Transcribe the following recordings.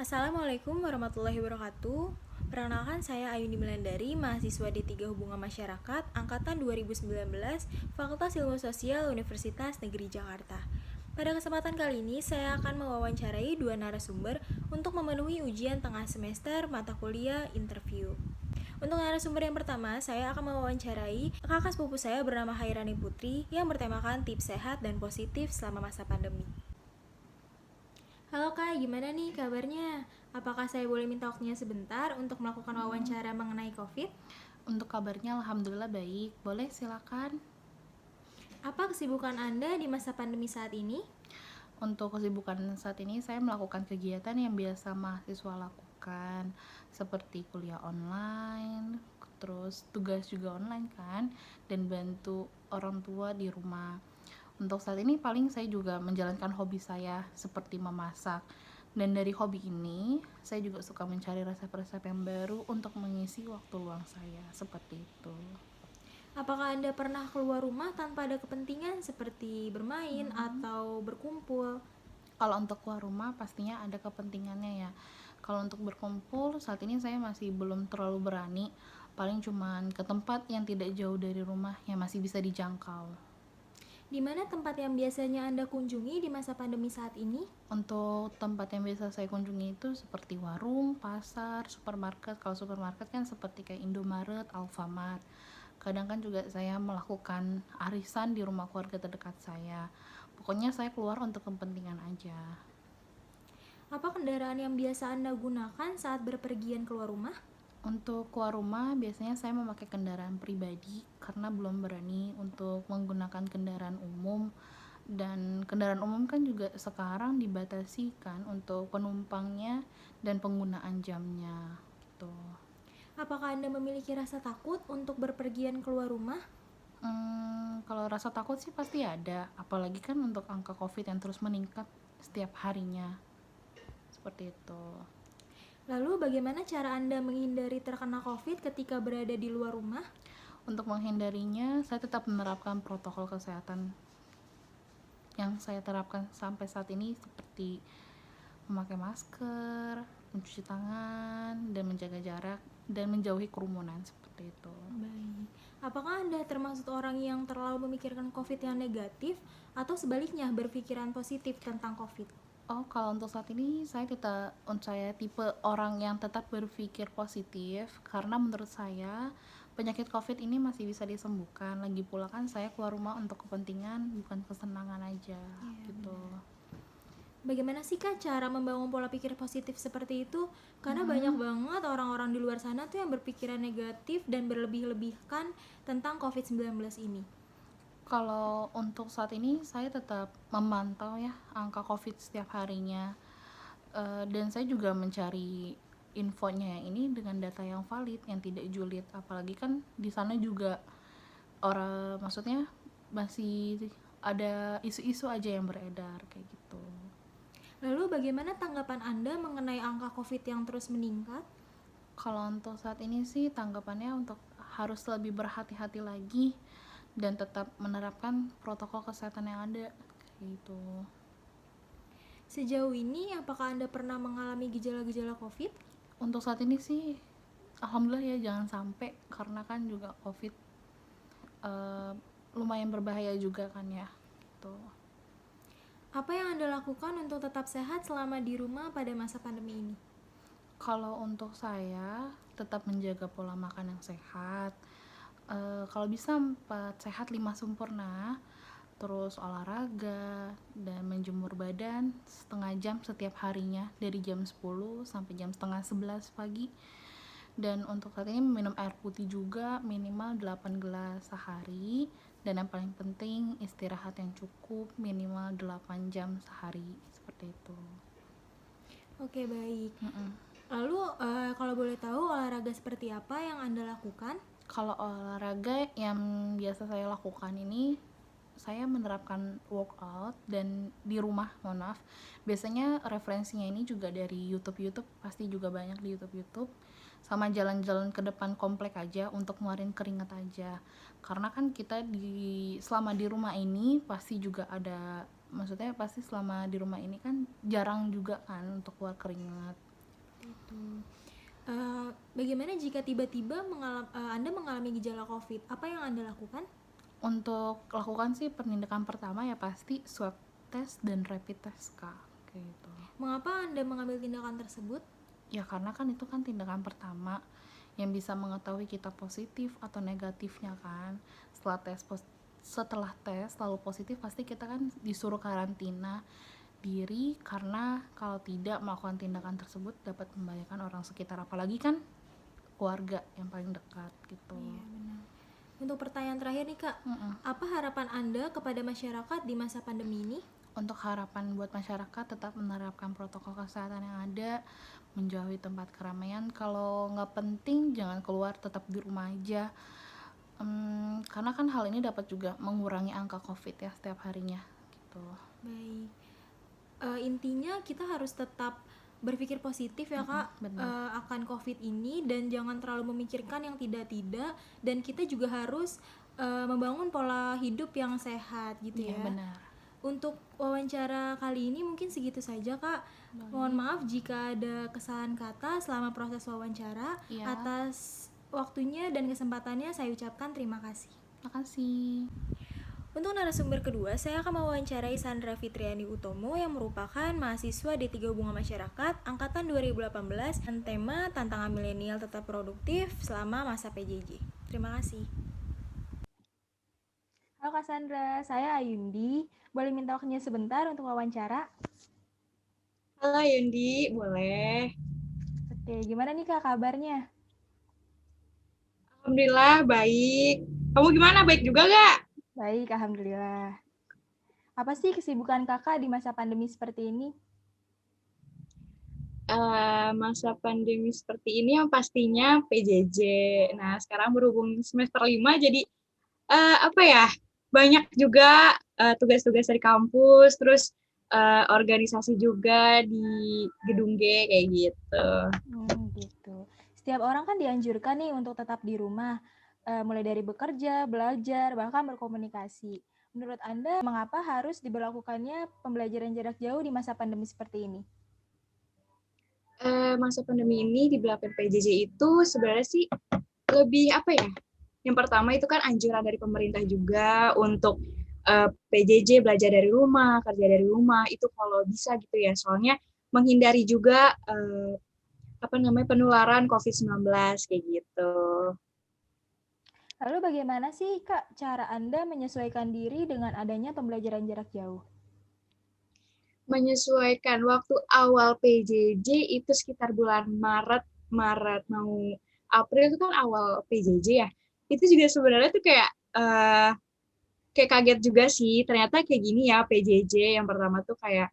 Assalamualaikum warahmatullahi wabarakatuh. Perkenalkan, saya Ayuni Melandari, mahasiswa D3 Hubungan Masyarakat angkatan 2019, Fakultas Ilmu Sosial Universitas Negeri Jakarta. Pada kesempatan kali ini, saya akan mewawancarai dua narasumber untuk memenuhi ujian tengah semester mata kuliah interview. Untuk narasumber yang pertama, saya akan mewawancarai kakak sepupu saya bernama Hairani Putri yang bertemakan tips sehat dan positif selama masa pandemi. Halo Kak, gimana nih kabarnya? Apakah saya boleh minta waktunya sebentar untuk melakukan wawancara mengenai COVID? Untuk kabarnya alhamdulillah baik. Boleh silakan. Apa kesibukan Anda di masa pandemi saat ini? Untuk kesibukan saat ini saya melakukan kegiatan yang biasa mahasiswa lakukan seperti kuliah online, terus tugas juga online kan, dan bantu orang tua di rumah. Untuk saat ini paling saya juga menjalankan hobi saya seperti memasak. Dan dari hobi ini, saya juga suka mencari resep-resep yang baru untuk mengisi waktu luang saya, seperti itu. Apakah Anda pernah keluar rumah tanpa ada kepentingan seperti bermain atau berkumpul? Kalau untuk keluar rumah pastinya ada kepentingannya ya. Kalau untuk berkumpul saat ini saya masih belum terlalu berani, paling cuman ke tempat yang tidak jauh dari rumah yang masih bisa dijangkau. Di mana tempat yang biasanya Anda kunjungi di masa pandemi saat ini? Untuk tempat yang biasa saya kunjungi itu seperti warung, pasar, supermarket. Kalau supermarket kan seperti kayak Indomaret, Alfamart. Kadang kan juga saya melakukan arisan di rumah keluarga terdekat saya. Pokoknya saya keluar untuk kepentingan aja. Apa kendaraan yang biasa Anda gunakan saat berpergian keluar rumah? Untuk keluar rumah biasanya saya memakai kendaraan pribadi karena belum berani untuk menggunakan kendaraan umum, dan kendaraan umum kan juga sekarang dibatasi kan untuk penumpangnya dan penggunaan jamnya gitu. Apakah Anda memiliki rasa takut untuk berpergian keluar rumah? Kalau rasa takut sih pasti ada, apalagi kan untuk angka COVID yang terus meningkat setiap harinya. Seperti itu. Lalu bagaimana cara Anda menghindari terkena COVID ketika berada di luar rumah? Untuk menghindarinya, saya tetap menerapkan protokol kesehatan yang saya terapkan sampai saat ini seperti memakai masker, mencuci tangan, dan menjaga jarak, dan menjauhi kerumunan seperti itu. Baik. Apakah Anda termasuk orang yang terlalu memikirkan COVID yang negatif atau sebaliknya berpikiran positif tentang COVID? Kalau untuk saat ini saya tipe orang yang tetap berpikir positif karena menurut saya penyakit COVID ini masih bisa disembuhkan. Lagi pula kan saya keluar rumah untuk kepentingan bukan kesenangan aja gitu. Bagaimana sih Kak cara membangun pola pikir positif seperti itu? Karena banyak banget orang-orang di luar sana tuh yang berpikiran negatif dan berlebih-lebihkan tentang COVID-19 ini. Kalau untuk saat ini saya tetap memantau ya angka COVID setiap harinya. Dan saya juga mencari infonya ini dengan data yang valid, yang tidak julid. Apalagi kan di sana juga maksudnya masih ada isu-isu aja yang beredar kayak gitu. Lalu bagaimana tanggapan Anda mengenai angka COVID yang terus meningkat? Kalau untuk saat ini sih tanggapannya untuk harus lebih berhati-hati lagi dan tetap menerapkan protokol kesehatan yang ada kayak gitu. Sejauh ini apakah Anda pernah mengalami gejala-gejala COVID? Untuk saat ini sih alhamdulillah ya, jangan sampai, karena kan juga COVID lumayan berbahaya juga kan ya gitu. Apa yang Anda lakukan untuk tetap sehat selama di rumah pada masa pandemi ini? Kalau untuk saya tetap menjaga pola makan yang sehat, kalau bisa 4 sehat 5 sempurna, terus olahraga dan menjemur badan setengah jam setiap harinya dari jam 10 sampai jam setengah 11 pagi. Dan untuk saat ini minum air putih juga minimal 8 gelas sehari, dan yang paling penting istirahat yang cukup minimal 8 jam sehari seperti itu. Oke, baik. Lalu kalau boleh tahu olahraga seperti apa yang Anda lakukan? Kalau olahraga yang biasa saya lakukan ini, saya menerapkan workout dan di rumah, mohon maaf. Biasanya referensinya ini juga dari YouTube, pasti juga banyak di YouTube. Sama jalan-jalan ke depan komplek aja untuk ngeluarin keringat aja. Karena kan kita selama di rumah ini pasti juga ada, maksudnya pasti selama di rumah ini kan jarang juga kan untuk keluar keringat. Gitu. Bagaimana jika tiba-tiba Anda mengalami gejala COVID? Apa yang Anda lakukan? Untuk lakukan sih penindakan pertama ya pasti swab test dan rapid test Kak, kayak gitu. Mengapa Anda mengambil tindakan tersebut? Ya karena kan itu kan tindakan pertama yang bisa mengetahui kita positif atau negatifnya kan. Setelah tes lalu positif pasti kita kan disuruh karantina diri, karena kalau tidak melakukan tindakan tersebut dapat membahayakan orang sekitar, apalagi kan keluarga yang paling dekat gitu. Iya, benar. Untuk pertanyaan terakhir nih Kak, apa harapan Anda kepada masyarakat di masa pandemi ini? Untuk harapan buat masyarakat tetap menerapkan protokol kesehatan yang ada, menjauhi tempat keramaian, kalau nggak penting jangan keluar, tetap di rumah aja. Karena kan hal ini dapat juga mengurangi angka COVID ya setiap harinya gitu. Baik. Intinya kita harus tetap berpikir positif ya Kak, akan COVID ini, dan jangan terlalu memikirkan yang tidak-tidak, dan kita juga harus membangun pola hidup yang sehat gitu Iya ya. benar. Untuk wawancara kali ini mungkin segitu saja Kak. Mohon maaf jika ada kesalahan kata selama proses wawancara. Iya. Atas waktunya dan kesempatannya saya ucapkan terima kasih. Makasih. Untuk narasumber kedua, saya akan mewawancarai Sandra Fitriani Utomo yang merupakan mahasiswa D3 Hubungan Masyarakat Angkatan 2018 dengan tema Tantangan Milenial Tetap Produktif Selama Masa PJJ. Terima kasih. Halo Kak Sandra, saya Ayundi. Boleh minta waktunya sebentar untuk wawancara? Halo Yundi, boleh. Oke, gimana nih Kak kabarnya? Alhamdulillah baik. Kamu gimana? Baik juga gak? Baik, alhamdulillah. Apa sih kesibukan Kakak di masa pandemi seperti ini? Masa pandemi seperti ini yang pastinya PJJ. Nah, sekarang berhubung semester 5, jadi banyak juga tugas-tugas dari kampus, terus organisasi juga di Gedung G kayak gitu. Gitu. Setiap orang kan dianjurkan nih untuk tetap di rumah, mulai dari bekerja, belajar, bahkan berkomunikasi. Menurut Anda, mengapa harus diberlakukannya pembelajaran jarak jauh di masa pandemi seperti ini? Masa pandemi ini di belakang PJJ itu sebenarnya sih lebih Yang pertama itu kan anjuran dari pemerintah juga untuk PJJ, belajar dari rumah, kerja dari rumah, itu kalau bisa gitu ya. Soalnya menghindari juga penularan COVID-19 kayak gitu. Lalu bagaimana sih Kak cara Anda menyesuaikan diri dengan adanya pembelajaran jarak jauh? Menyesuaikan waktu awal PJJ itu sekitar bulan Maret mau April itu kan awal PJJ ya. Itu juga sebenarnya tuh kayak kaget juga sih, ternyata kayak gini ya PJJ. Yang pertama tuh kayak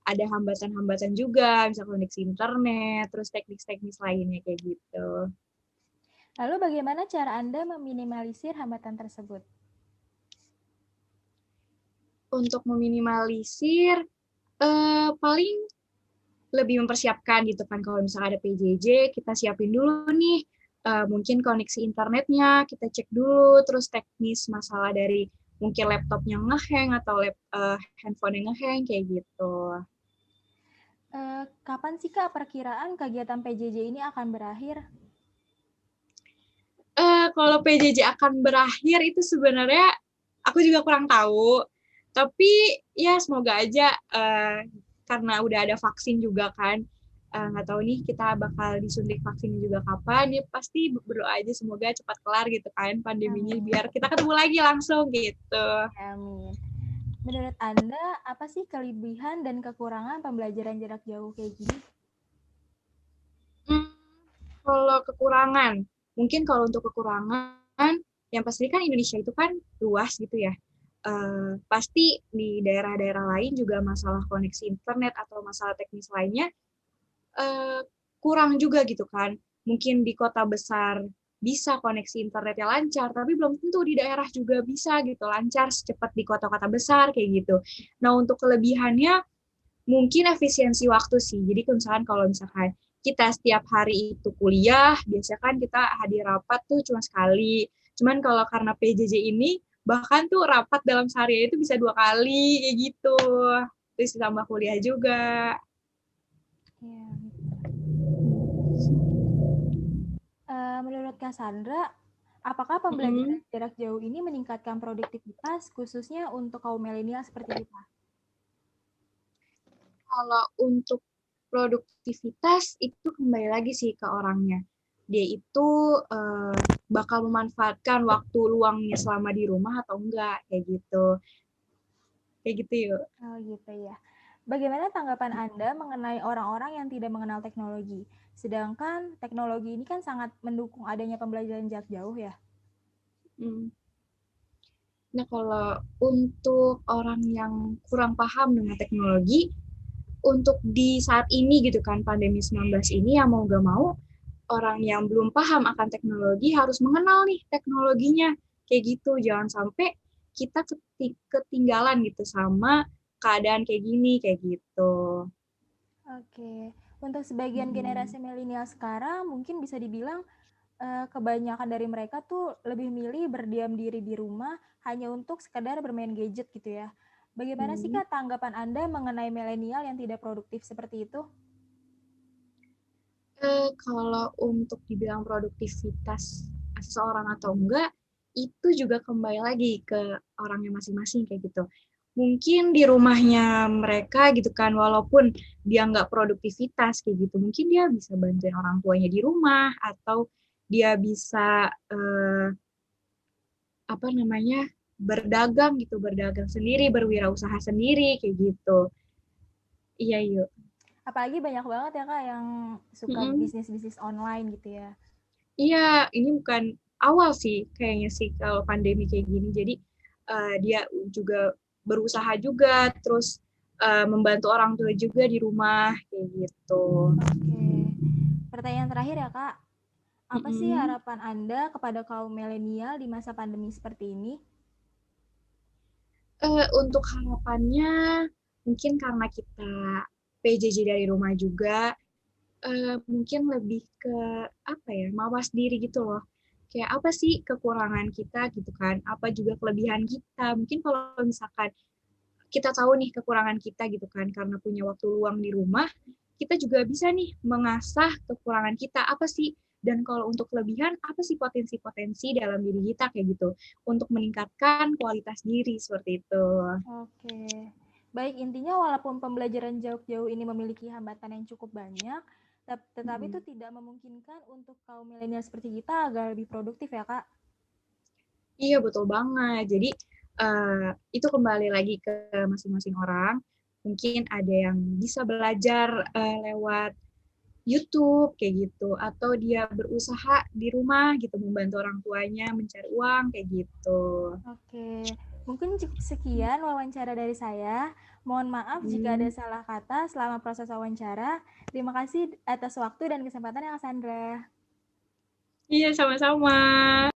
ada hambatan-hambatan juga, misalnya koneksi internet, terus teknis-teknis lainnya kayak gitu. Lalu bagaimana cara Anda meminimalisir hambatan tersebut? Untuk meminimalisir, paling lebih mempersiapkan gitu kan, kalau misalnya ada PJJ, kita siapin dulu nih, mungkin koneksi internetnya, kita cek dulu, terus teknis masalah dari mungkin laptopnya ngehang atau handphone yang ngehang, kayak gitu. Kapan sih Kak perkiraan kegiatan PJJ ini akan berakhir? Kalau PJJ akan berakhir itu sebenarnya aku juga kurang tahu, tapi ya semoga aja karena udah ada vaksin juga kan, nggak tahu nih kita bakal disuntik vaksin juga kapan, ya pasti berdoa aja semoga cepat kelar gitu kan pandeminya, biar kita ketemu lagi langsung gitu. Amin. Menurut Anda, apa sih kelebihan dan kekurangan pembelajaran jarak jauh kayak gini? Kalau kekurangan, mungkin kalau untuk kekurangan, yang pasti kan Indonesia itu kan luas gitu ya. Pasti di daerah-daerah lain juga masalah koneksi internet atau masalah teknis lainnya kurang juga gitu kan. Mungkin di kota besar bisa koneksi internetnya lancar, tapi belum tentu di daerah juga bisa gitu lancar secepat di kota-kota besar kayak gitu. Nah, untuk kelebihannya mungkin efisiensi waktu sih. Jadi kalau misalkan kita setiap hari itu kuliah, biasanya kan kita hadir rapat tuh cuma sekali. Cuman kalau karena PJJ ini, bahkan tuh rapat dalam sehari itu bisa 2 kali, kayak gitu. Terus ditambah kuliah juga. Ya, Cassandra, apakah pembelajaran jarak jauh ini meningkatkan produktivitas khususnya untuk kaum milenial seperti kita? Kalau untuk produktivitas itu kembali lagi sih ke orangnya. Dia itu bakal memanfaatkan waktu luangnya selama di rumah atau enggak, kayak gitu. Kayak gitu yuk. Oh gitu ya. Bagaimana tanggapan Anda mengenai orang-orang yang tidak mengenal teknologi? Sedangkan teknologi ini kan sangat mendukung adanya pembelajaran jarak jauh ya. Hmm. Nah, kalau untuk orang yang kurang paham dengan teknologi, untuk di saat ini gitu kan, pandemi 19 ini, ya mau gak mau, orang yang belum paham akan teknologi harus mengenal nih teknologinya. Kayak gitu, jangan sampai kita ketinggalan gitu sama keadaan kayak gini, kayak gitu. Oke, untuk sebagian generasi milenial sekarang mungkin bisa dibilang kebanyakan dari mereka tuh lebih milih berdiam diri di rumah hanya untuk sekadar bermain gadget gitu ya. Bagaimana sih Hmm. Kak tanggapan Anda mengenai milenial yang tidak produktif seperti itu? Kalau untuk dibilang produktivitas seseorang atau enggak, itu juga kembali lagi ke orangnya masing-masing kayak gitu. Mungkin di rumahnya mereka gitu kan, walaupun dia nggak produktivitas kayak gitu, mungkin dia bisa bantuin orang tuanya di rumah atau dia bisa apa namanya berdagang gitu, berdagang sendiri, berwirausaha sendiri kayak gitu. Iya yuk. Apalagi banyak banget ya Kak yang suka Mm-mm. bisnis-bisnis online gitu ya. Iya, ini bukan awal sih kayaknya sih kalau pandemi kayak gini. Jadi dia juga berusaha juga, terus membantu orang tua juga di rumah kayak gitu. Oke, pertanyaan terakhir ya Kak. Apa sih Mm-mm. harapan Anda kepada kaum milenial di masa pandemi seperti ini? Untuk harapannya mungkin karena kita PJJ dari rumah juga, mungkin lebih ke apa ya, mawas diri gitu loh. Kayak apa sih kekurangan kita gitu kan? Apa juga kelebihan kita? Mungkin kalau misalkan kita tahu nih kekurangan kita gitu kan, karena punya waktu luang di rumah, kita juga bisa nih mengasah kekurangan kita apa sih, dan kalau untuk kelebihan apa sih potensi-potensi dalam diri kita kayak gitu untuk meningkatkan kualitas diri seperti itu. Oke. Baik, intinya walaupun pembelajaran jarak jauh ini memiliki hambatan yang cukup banyak, tetapi itu tidak memungkinkan untuk kaum milenial seperti kita agar lebih produktif ya, Kak. Iya betul banget. Jadi itu kembali lagi ke masing-masing orang. Mungkin ada yang bisa belajar lewat YouTube kayak gitu, atau dia berusaha di rumah gitu membantu orang tuanya mencari uang kayak gitu. Oke, mungkin cukup sekian wawancara dari saya. Mohon maaf jika ada Hmm. salah kata selama proses wawancara. Terima kasih atas waktu dan kesempatan yang Sandra. Iya sama-sama.